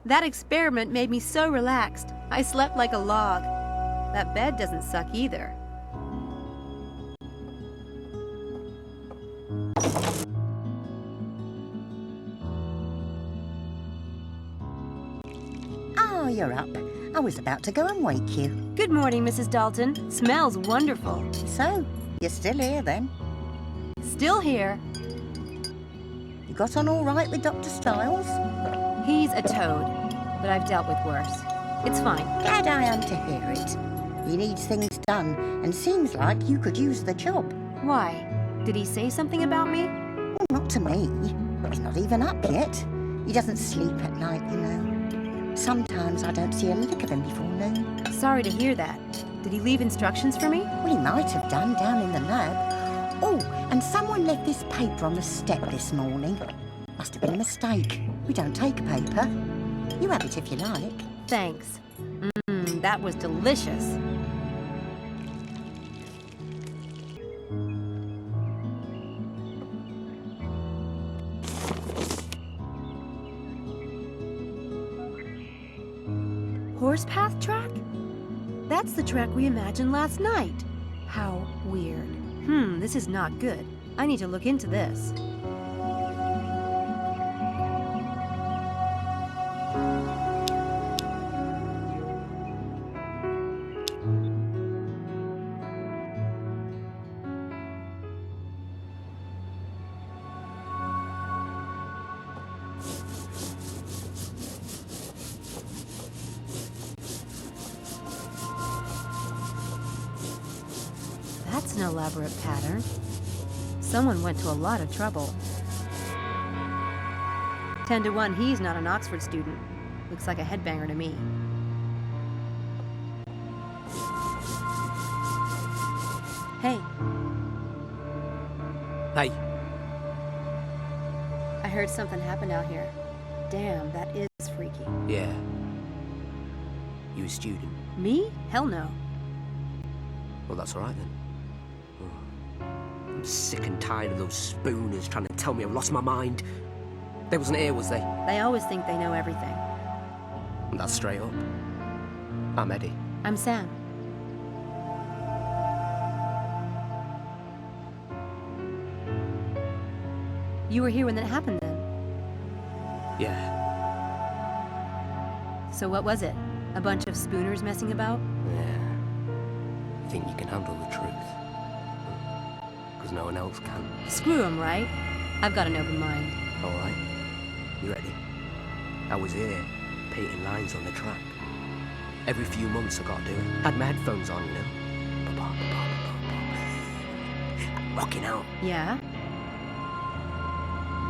That experiment made me so relaxed. I slept like a log. That bed doesn't suck either. Oh, you're up. I was about to go and wake you. Good morning, Mrs. Dalton. Smells wonderful. So, you're still here then? Still here. You got on all right with Dr. Styles? He's a toad, but I've dealt with worse. It's fine. Glad I am to hear it. He needs things done, and seems like you could use the job. Why? Did he say something about me? Well, not to me. He's not even up yet. He doesn't sleep at night, you know. Sometimes I don't see a lick of him before noon. Sorry to hear that. Did he leave instructions for me? Well, he might have done down in the lab. Oh, and someone left this paper on the step this morning. Must have been a mistake. We don't take paper. You have it if you like. Thanks. That was delicious. Horsepath track? That's the track we imagined last night. How weird. This is not good. I need to look into this. That's an elaborate pattern. Someone went to a lot of trouble. 10 to 1, he's not an Oxford student. Looks like a headbanger to me. Hey. Hey. I heard something happened out here. Damn, that is freaky. Yeah. You a student? Me? Hell no. Well, that's all right then. I'm sick and tired of those spooners trying to tell me I've lost my mind. They wasn't here, was they? They always think they know everything. And that's straight up. I'm Eddie. I'm Sam. You were here when that happened then? Yeah. So what was it? A bunch of spooners messing about? Yeah. Think you can handle the truth? Because no one else can. Screw 'em, right? I've got an open mind. All right. You ready? I was here, painting lines on the track. Every few months I gotta do it. Had my headphones on, you know. Rocking out. Yeah?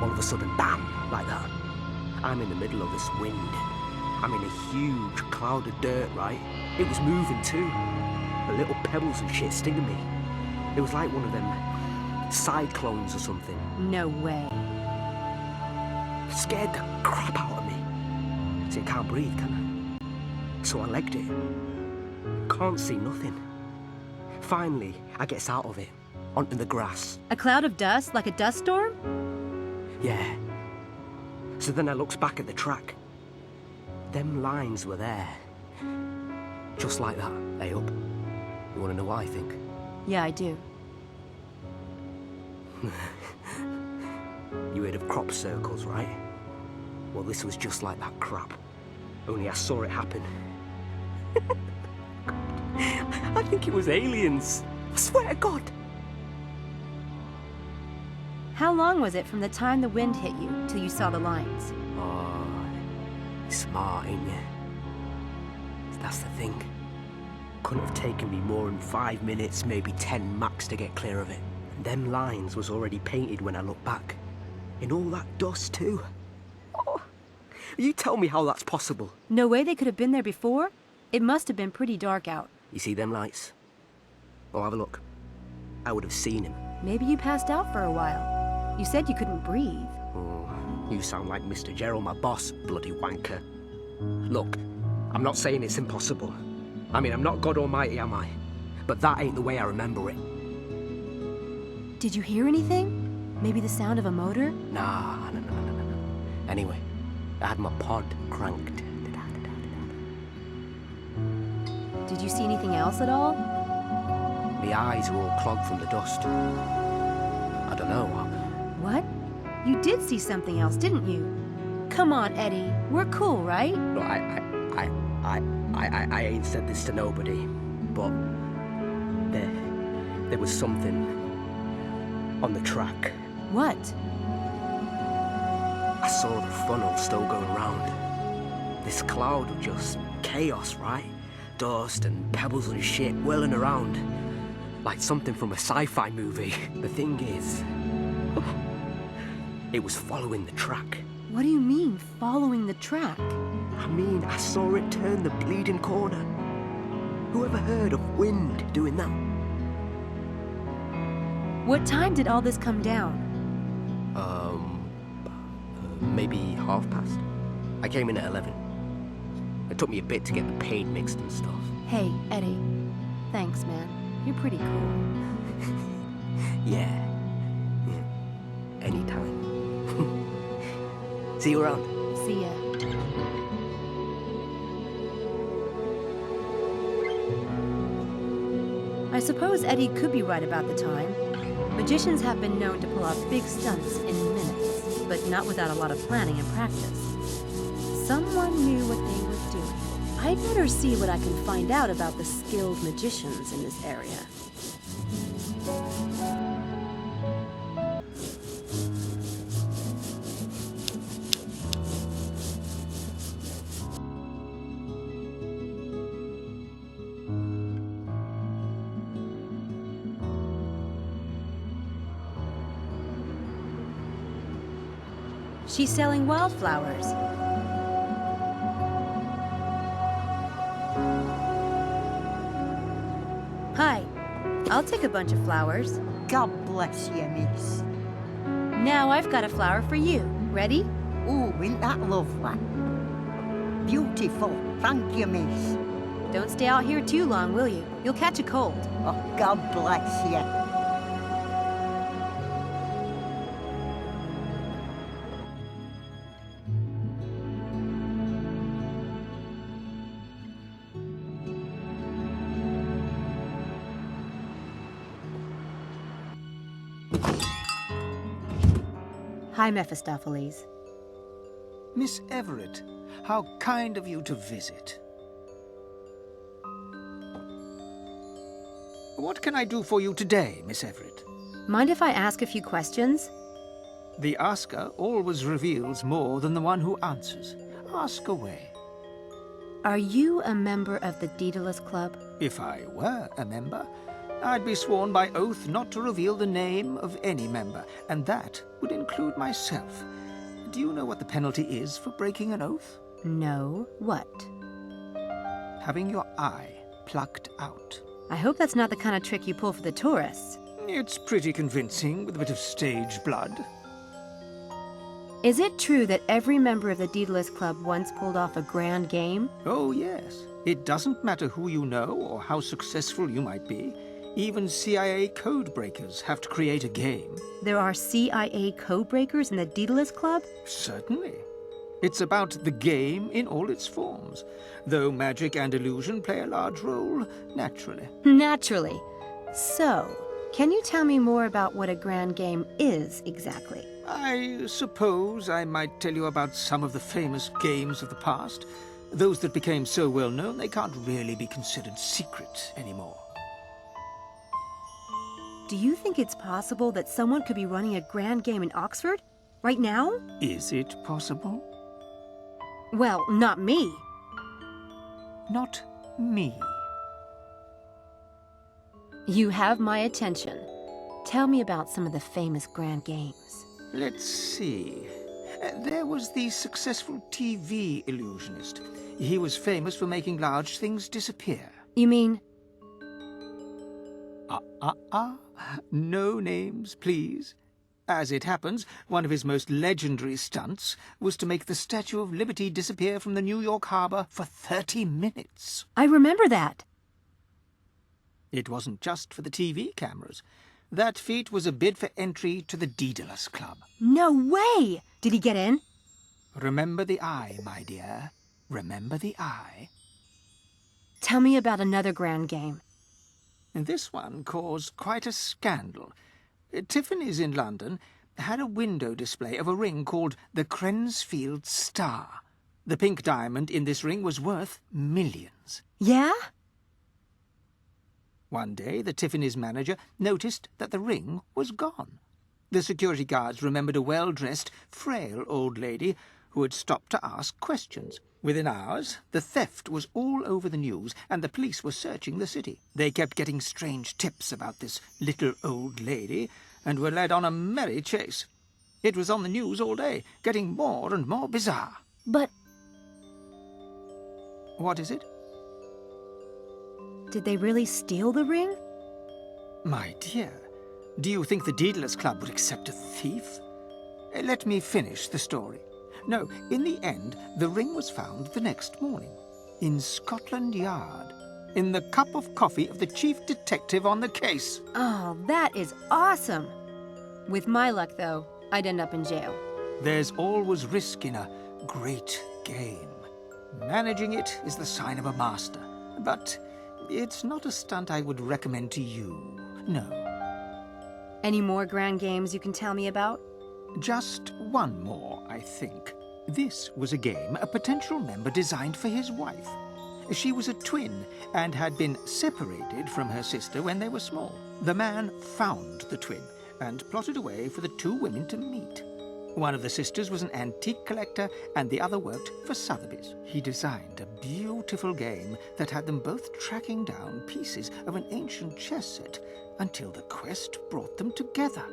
All of a sudden, bam, like that. I'm in the middle of this wind. I'm in a huge cloud of dirt, right? It was moving too. The little pebbles and shit stinging me. It was like one of them cyclones or something. No way. Scared the crap out of me. See, I can't breathe, can I? So I legged it. Can't see nothing. Finally, I gets out of it, onto the grass. A cloud of dust, like a dust storm? Yeah. So then I looks back at the track. Them lines were there. Just like that. Hey, up. You want to know what I think? Yeah, I do. You heard of crop circles, right? Well, this was just like that crap. Only I saw it happen. I think it was aliens. I swear to God. How long was it from the time the wind hit you till you saw the lines? Oh, you're smart, ain't you? That's the thing. Couldn't have taken me more than 5 minutes, maybe 10 max to get clear of it. And them lines was already painted when I look back. In all that dust too. Oh, you tell me how that's possible. No way they could have been there before? It must have been pretty dark out. You see them lights? Oh, have a look. I would have seen him. Maybe you passed out for a while. You said you couldn't breathe. Oh, you sound like Mr. Gerald, my boss, bloody wanker. Look, I'm not saying it's impossible. I mean, I'm not God Almighty, am I? But that ain't the way I remember it. Did you hear anything? Maybe the sound of a motor? Nah. Anyway, I had my pod cranked. Did you see anything else at all? My eyes were all clogged from the dust. I don't know. What? You did see something else, didn't you? Come on, Eddie. We're cool, right? No, I ain't said this to nobody, but there was something on the track. What? I saw the funnel still going round. This cloud of just chaos, right? Dust and pebbles and shit whirling around. Like something from a sci-fi movie. The thing is, it was following the track. What do you mean, following the track? I mean, I saw it turn the bleeding corner. Who ever heard of wind doing that? What time did all this come down? Maybe past. I came in at 11. It took me a bit to get the paint mixed and stuff. Hey, Eddie. Thanks, man. You're pretty cool. Yeah. Anytime. See you around. See ya. I suppose Eddie could be right about the time. Magicians have been known to pull off big stunts in minutes, but not without a lot of planning and practice. Someone knew what they were doing. I'd better see what I can find out about the skilled magicians in this area. She's selling wildflowers. Hi, I'll take a bunch of flowers. God bless you, miss. Now I've got a flower for you. Ready? Oh, isn't that lovely? Beautiful. Thank you, miss. Don't stay out here too long, will you? You'll catch a cold. Oh, God bless you. Hi, Mephistopheles. Miss Everett, how kind of you to visit. What can I do for you today, Miss Everett? Mind if I ask a few questions? The asker always reveals more than the one who answers. Ask away. Are you a member of the Daedalus Club? If I were a member, I'd be sworn by oath not to reveal the name of any member, and that would include myself. Do you know what the penalty is for breaking an oath? No. What? Having your eye plucked out. I hope that's not the kind of trick you pull for the tourists. It's pretty convincing with a bit of stage blood. Is it true that every member of the Daedalus Club once pulled off a grand game? Oh, yes. It doesn't matter who you know or how successful you might be. Even CIA code breakers have to create a game. There are CIA code breakers in the Daedalus Club? Certainly. It's about the game in all its forms, though magic and illusion play a large role, naturally. Naturally. So, can you tell me more about what a grand game is exactly? I suppose I might tell you about some of the famous games of the past, those that became so well known they can't really be considered secret anymore. Do you think it's possible that someone could be running a grand game in Oxford? Right now? Is it possible? Well, not me. Not me. You have my attention. Tell me about some of the famous grand games. Let's see. There was the successful TV illusionist. He was famous for making large things disappear. You mean... No names, please. As it happens, one of his most legendary stunts was to make the Statue of Liberty disappear from the New York harbor for 30 minutes. I remember that. It wasn't just for the TV cameras. That feat was a bid for entry to the Daedalus Club. No way! Did he get in? Remember the eye, my dear. Remember the eye. Tell me about another grand game. And this one caused quite a scandal. Tiffany's in London had a window display of a ring called the Crensfield Star. The pink diamond in this ring was worth millions. Yeah? One day, the Tiffany's manager noticed that the ring was gone. The security guards remembered a well-dressed, frail old lady who had stopped to ask questions. Within hours, the theft was all over the news, and the police were searching the city. They kept getting strange tips about this little old lady, and were led on a merry chase. It was on the news all day, getting more and more bizarre. But What is it? did they really steal the ring? My dear, do you think the Daedalus Club would accept a thief? Let me finish the story. No, in the end, the ring was found the next morning, in Scotland Yard, in the cup of coffee of the chief detective on the case. Oh, that is awesome! With my luck, though, I'd end up in jail. There's always risk in a great game. Managing it is the sign of a master, but it's not a stunt I would recommend to you, no. Any more grand games you can tell me about? Just one more, I think. This was a game a potential member designed for his wife. She was a twin and had been separated from her sister when they were small. The man found the twin and plotted a way for the two women to meet. One of the sisters was an antique collector and the other worked for Sotheby's. He designed a beautiful game that had them both tracking down pieces of an ancient chess set until the quest brought them together.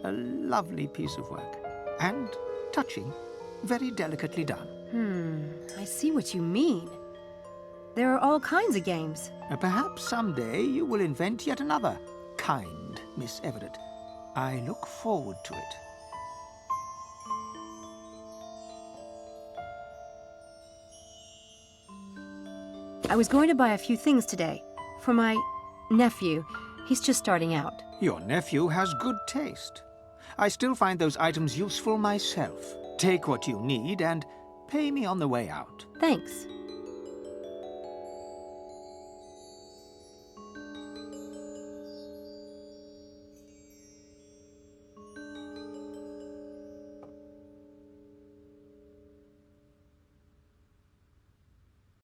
A lovely piece of work. And touching, very delicately done. I see what you mean. There are all kinds of games. Perhaps someday you will invent yet another kind, Miss Everett. I look forward to it. I was going to buy a few things today. For my nephew. He's just starting out. Your nephew has good taste. I still find those items useful myself. Take what you need and pay me on the way out. Thanks.